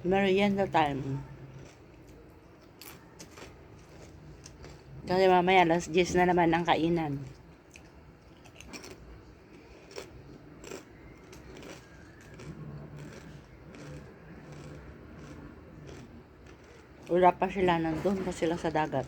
Merienda time. Kasi mamaya alas 10 na naman ang kainan. Wala pa sila, nandun pa sila sa dagat.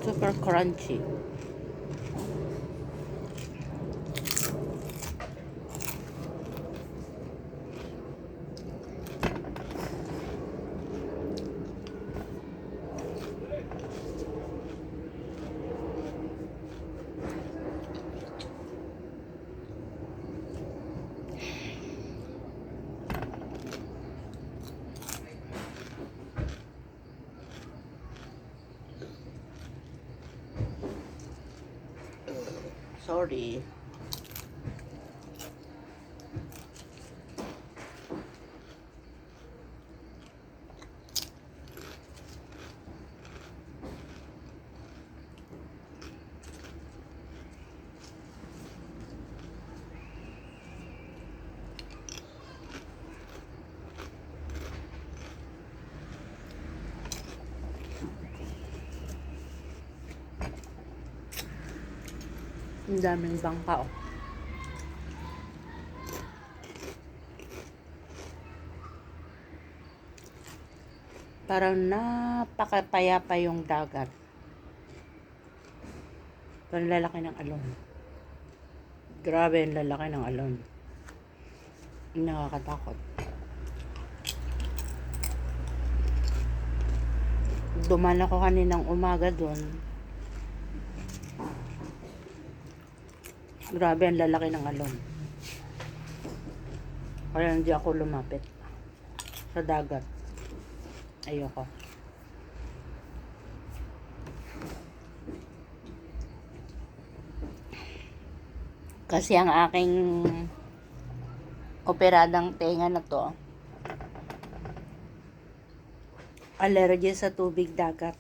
Super crunchy. Sorry. Ang daming bangka, oh. Parang napakapayapa yung dagat. Parang lalaki ng alon. Grabe yung lalaki ng alon. Nakakatakot. Duman ako kaninang umaga doon. Grabe ang lalaki ng alon. Kaya hindi ako lumapit sa dagat. Ayoko. Kasi ang aking operadang tenga na to, allergy sa tubig dagat.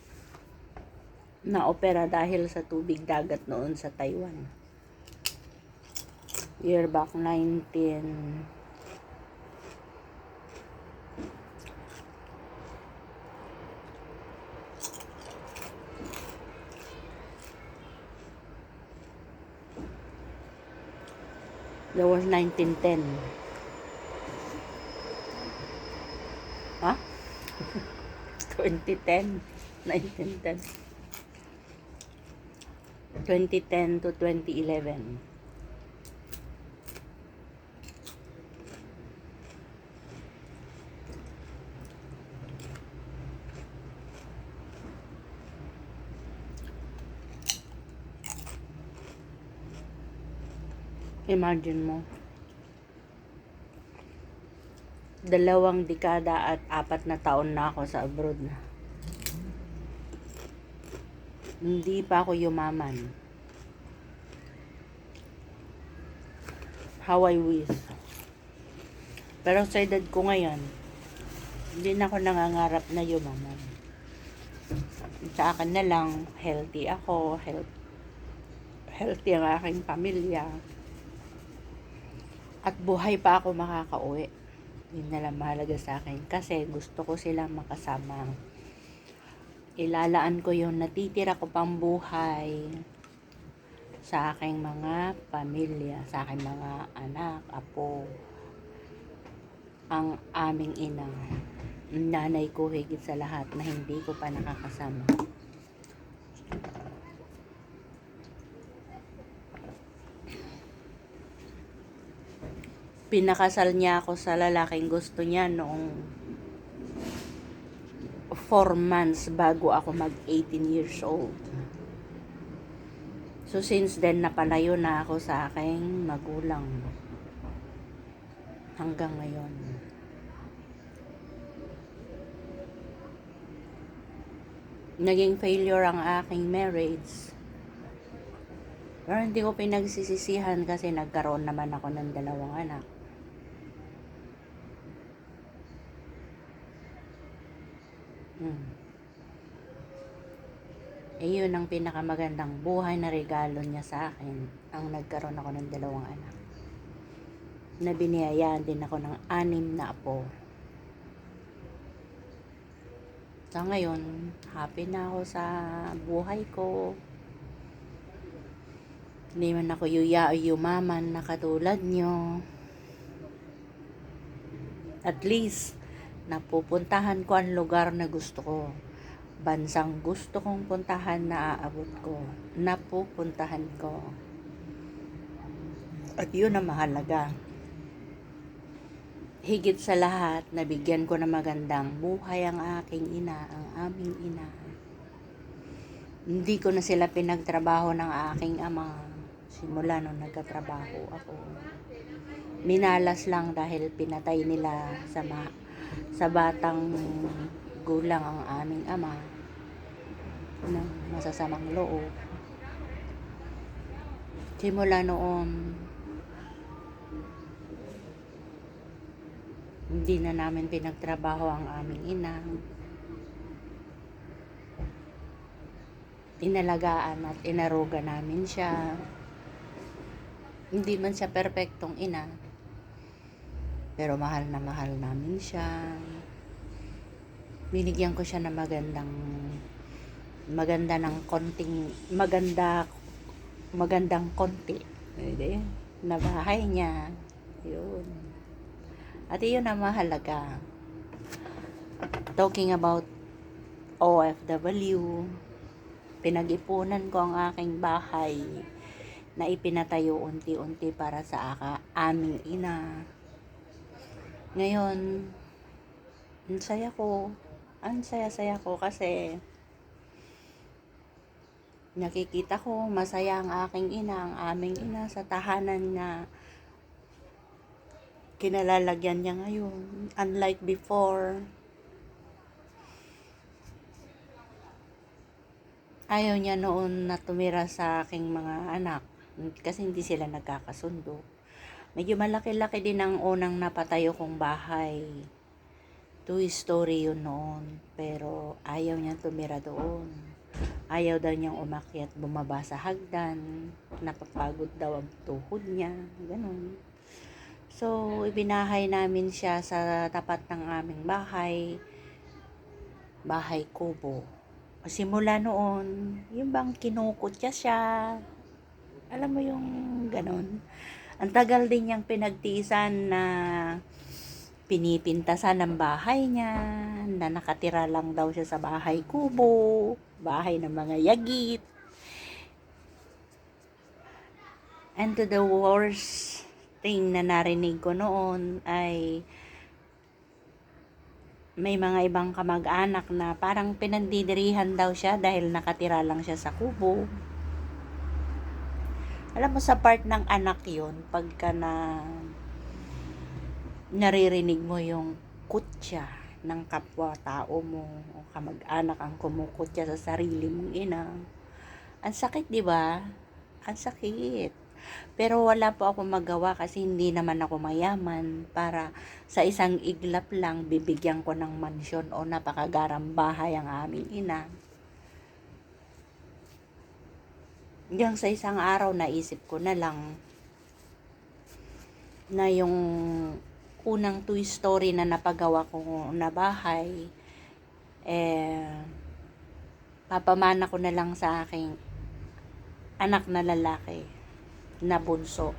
Na-opera dahil sa tubig dagat noon sa Taiwan. Year back 19... That was 1910. Ha? 2010. 1910. 2010 to 2011. Imagine mo, 2 dekada at 4 na taon na ako sa abroad na. Hindi pa ako yumaman. How I wish. Pero sa edad ko ngayon, hindi na ako nangangarap na yumaman. Sa akin na lang, healthy ako, healthy ang aking pamilya. At buhay pa ako makakauwi. Yun na lang mahalaga sa akin. Kasi gusto ko silang makasama. Ilalaan ko yung natitira ko pang buhay sa aking mga pamilya, sa aking mga anak, apo, ang aming ina, nanay ko higit sa lahat na hindi ko pa nakakasama. Pinakasal niya ako sa lalaking gusto niya noong 4 months bago ako mag 18 years old. So since then napalayo na ako sa aking magulang hanggang ngayon. naging failure ang aking marriage. Pero hindi ko pinagsisisihan kasi nagkaroon naman ako ng 2 anak. Yun ang pinakamagandang buhay na regalo niya sa akin. Ang nagkaroon ako ng 2 anak. Na biniyayaan din ako ng 6 na apo. Sa ngayon, happy na ako sa buhay ko. Hindi man ako yumaman na katulad nyo. At least, napupuntahan ko ang lugar na gusto ko. Bansang gusto kong puntahan na aabot ko. Napupuntahan ko. At yun ang mahalaga. Higit sa lahat, nabigyan ko na magandang buhay ang aking ina, ang aming ina. Hindi ko na sila pinagtrabaho ng aking ama. Simula nung nagkatrabaho ako. Minalas lang dahil pinatay nila sa batang gulang ang aming ama ng masasamang loob. Simula noon, hindi na namin pinagtrabaho ang aming ina. Inalagaan at inaruga namin siya. Hindi man siya perpektong ina, pero mahal na mahal namin siya. Binigyan ko siya ng magandang konti na bahay niya. Yun. At yun ang mahalaga. Talking about OFW, pinag-ipunan ko ang aking bahay na ipinatayo unti-unti para sa aming ina. Ngayon, ang saya-saya ko kasi nakikita ko masaya ang aking ina, ang aming ina sa tahanan na kinalalagyan niya ngayon. Unlike before, ayaw niya noon na tumira sa aking mga anak kasi hindi sila nagkakasundo. Medyo malaki-laki din ang unang napatayo kong bahay. 2-story yun noon, pero ayaw niya tumira doon. Ayaw daw niyang umakyat, bumaba sa hagdan, napapagod daw ang tuhod niya, ganun. So, ibinahay namin siya sa tapat ng aming bahay kubo. Simula noon, yung bang kinukutya siya, alam mo yung ganun. Ang tagal din niyang pinagtiisan na pinipintasan ng bahay niya, na nakatira lang daw siya sa bahay kubo, bahay ng mga yagit. And to the worst thing na narinig ko noon ay may mga ibang kamag-anak na parang pinandidirihan daw siya dahil nakatira lang siya sa kubo. Alam mo, sa part ng anak yun, pagka naririnig mo yung kutya ng kapwa-tao mo o kamag-anak ang kumukutya sa sarili mong ina, ang sakit, di ba? Ang sakit. Pero wala po ako magawa kasi hindi naman ako mayaman para sa isang iglap lang bibigyan ko ng mansyon o napakagarang bahay ang aming ina. Hanggang sa isang araw naisip ko na lang na yung unang 2-story na napagawa ko na bahay, papamana ko na lang sa aking anak na lalaki na bunso.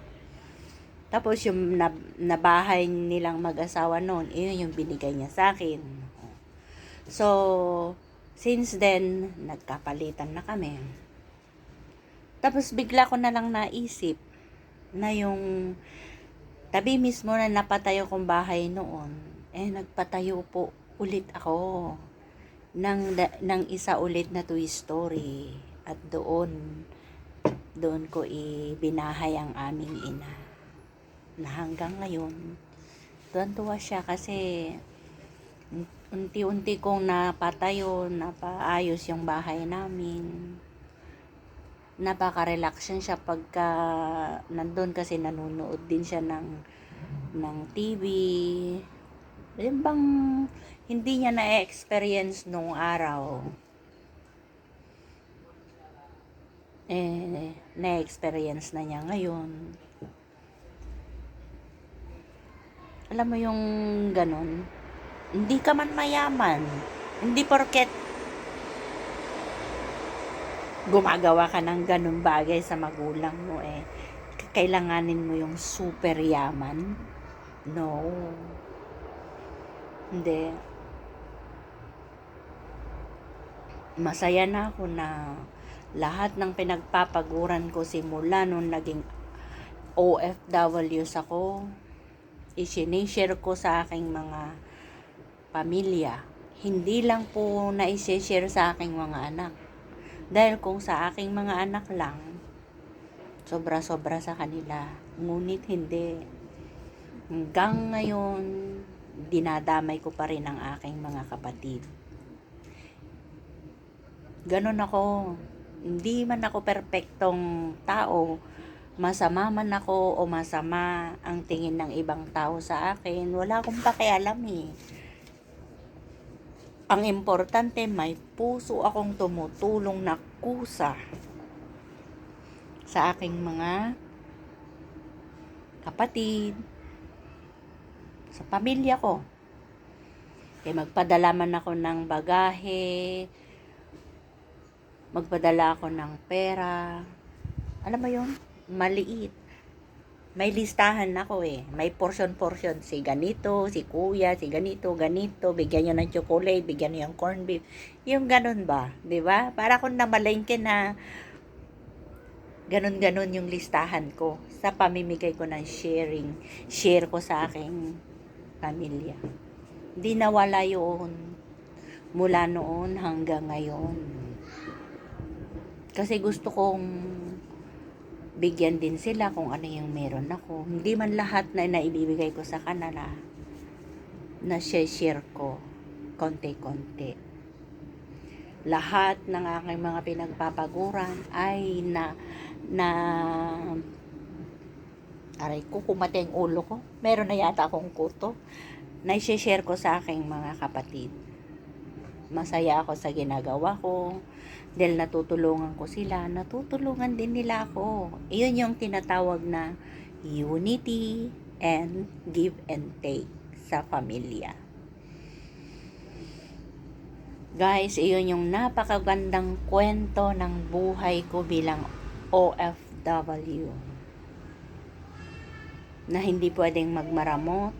Tapos yung na bahay nilang mag-asawa noon, yun yung binigay niya sa akin. So, since then, nagkapalitan na kami. Tapos bigla ko na lang naisip na yung tabi mismo na napatayo kong bahay noon, nagpatayo po ulit ako ng isa ulit na 2-story. At doon ko ibinahay ang aming ina. Na hanggang ngayon, tuwan-tuwa siya kasi unti-unti kong napatayo, napaayos yung bahay namin. Napaka-relax siya pagka nandun kasi nanonood din siya ng TV. Yung bang hindi niya na-experience nung araw. Na-experience na niya ngayon. Alam mo yung ganon? Hindi ka man mayaman. Hindi porket gumagawa ka ng ganun bagay sa magulang mo kailanganin mo yung super yaman. No. Hindi. Masaya na ako na lahat ng pinagpapaguran ko simula nung naging OFWs ako, isinishare ko sa aking mga pamilya. Hindi lang po na i-share sa aking mga anak. Dahil kung sa aking mga anak lang, sobra-sobra sa kanila. Ngunit hindi. Hanggang ngayon, dinadamay ko pa rin ang aking mga kapatid. Ganon ako. Hindi man ako perpektong tao. Masama man ako o masama ang tingin ng ibang tao sa akin, wala akong pakialam Ang importante, may puso akong tumutulong na kusa sa aking mga kapatid, sa pamilya ko. Kaya magpadala man ako ng bagahe, magpadala ako ng pera. Alam mo yun? Maliit. May listahan ako May portion-portion. Si ganito, si kuya, si ganito, bigyan nyo ng chocolate, bigyan nyo yung corned beef. Yung ganun ba? Diba? Para kung namalengke na ganun-ganun yung listahan ko sa pamimigay ko ng sharing. Share ko sa aking pamilya. Hindi nawala yun mula noon hanggang ngayon. Kasi gusto kong bigyan din sila kung ano yung meron ako. Hindi man lahat na naibibigay ko sa kanila na share ko konti-konti. Lahat ng aking mga pinagpapaguran ay aray ko, kumate ang ulo ko. Meron na yata akong kuto. Na-share ko sa aking mga kapatid. Masaya ako sa ginagawa ko. Dahil natutulungan ko sila, natutulungan din nila ako. Iyon yung tinatawag na unity and give and take sa pamilya. Guys, iyon yung napakagandang kwento ng buhay ko bilang OFW. Na hindi pwedeng magmaramot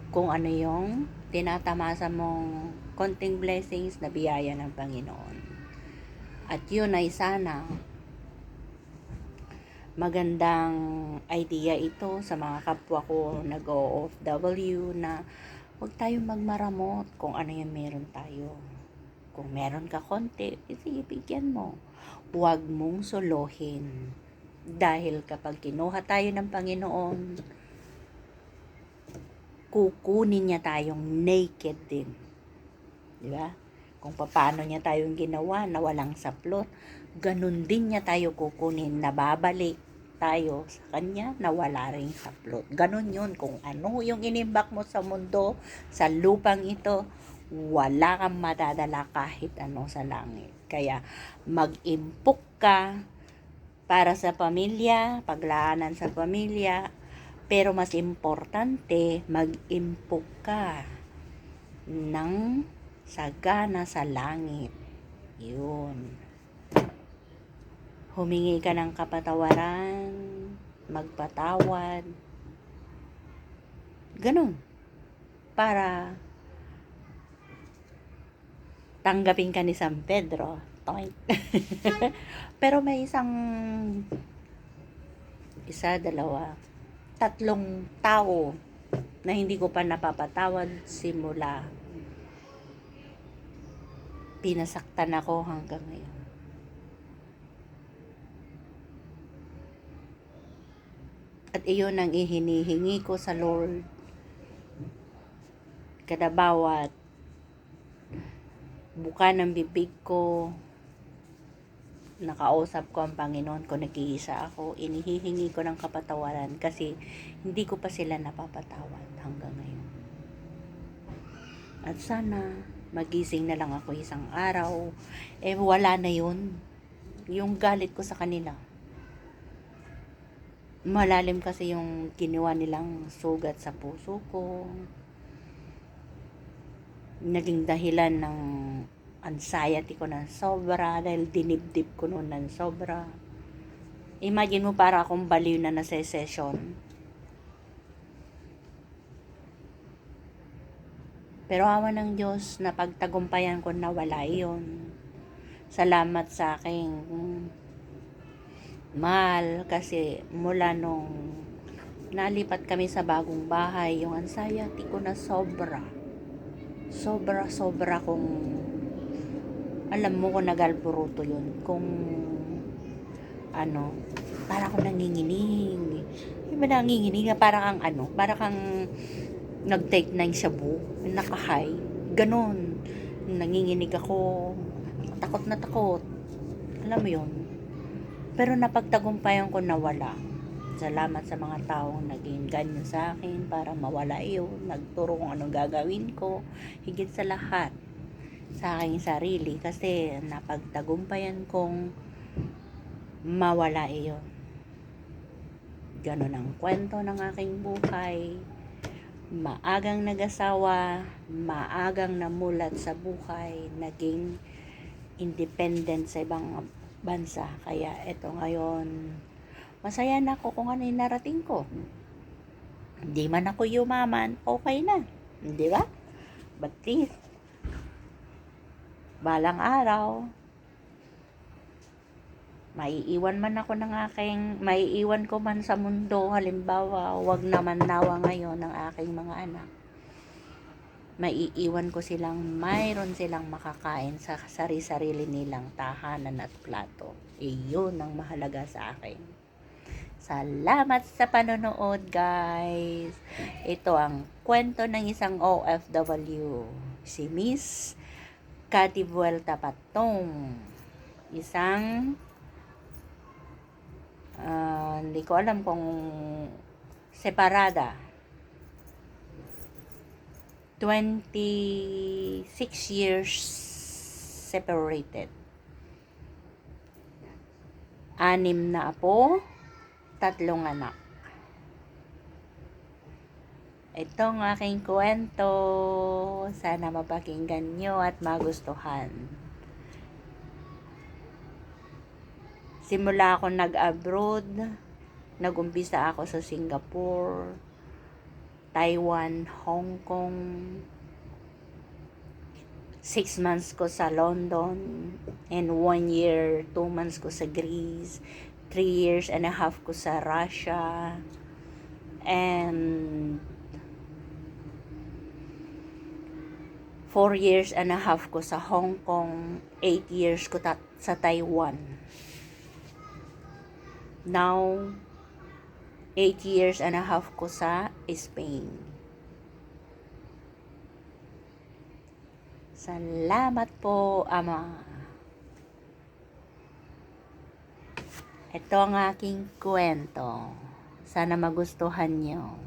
kung ano yung tinatamasa mong konting blessings na biyaya ng Panginoon. At yun ay sana magandang idea ito sa mga kapwa ko nag-OFW na huwag tayong magmaramot kung ano yung meron tayo. Kung meron ka konti, sige, bigyan mo. Huwag mong solohin. Dahil kapag kinuha tayo ng Panginoon, kukunin niya tayong naked din. Diba? Kung paano niya tayong ginawa na walang saplot, ganun din niya tayo kukunin na babalik tayo sa kanya na wala ring saplot. Ganun yun. Kung ano yung inimbak mo sa mundo, sa lupang ito, wala kang madadala kahit ano sa langit. Kaya mag-impok ka para sa pamilya, paglaanan sa pamilya, pero mas importante, mag-impok ka ng sagana sa langit. Yun. Humingi ka ng kapatawaran, magpatawad. Ganun. Para tanggapin ka ni San Pedro. Pero may dalawa, tatlong tao na hindi ko pa napapatawad simula pinasaktan ako hanggang ngayon. At iyon ang ihinihingi ko sa Lord kada bawat buka ng bibig ko, nakausap ko ang Panginoon ko, nag-iisa ako, inihihingi ko ng kapatawaran kasi hindi ko pa sila napapatawad hanggang ngayon. At sana magising na lang ako isang araw, wala na yun. Yung galit ko sa kanila. Malalim kasi yung ginawa nilang sugat sa puso ko. Naging dahilan ng anxiety ko ng sobra dahil dinibdib ko noon ng sobra. Imagine mo para akong baliw na nasa-session. Pero awa ng Diyos, napagtagumpayan ko na wala yun. Salamat sa aking mahal kasi mula nung nalipat kami sa bagong bahay, yung anxiety ko na sobra kung alam mo kung nagalburuto yun, kung ano, para akong nanginginig. Yung ba nanginginig na para kang nag-take ng shabu, naka-high, ganun. Nanginginig ako, takot na takot. Alam mo yun. Pero napagtagumpayan ko na wala. Salamat sa mga taong naging ganyan sa akin para mawala yun. Nagturo kung anong gagawin ko. Higit sa lahat, sa aking sarili. Kasi napagtagumpayan kong mawala iyon. Ganon ang kwento ng aking buhay. Maagang nag-asawa, maagang namulat sa buhay, naging independent sa ibang bansa. Kaya eto ngayon, masaya na ako kung ano yung narating ko. Hindi man ako yumaman, okay na. Di ba? But please, balang araw, maiiwan ko man sa mundo, halimbawa, wag naman nawa ngayon ng aking mga anak. Maiiwan ko silang mayroon silang makakain sa sarili nilang tahanan at plato. Iyon ang mahalaga sa akin. Salamat sa panonood, guys. Ito ang kwento ng isang OFW. Si Miss Cathy Vuelta Patong. Isang hindi ko alam kung separada. 26 years separated. 6 na apo, 3 anak. Ito ang aking kwento. Sana mapakinggan nyo at magustuhan. Simula ako nag-abroad, nag-umpisa ako sa Singapore, Taiwan, Hong Kong, 6 months ko sa London, and 1 year, 2 months ko sa Greece, 3 years and a half ko sa Russia, and 4 years and a half ko sa Hong Kong, 8 years ko sa Taiwan. Now, 8 years and a half ko sa Spain. Salamat po, Ama. Ito ang aking kwento. Sana magustuhan nyo.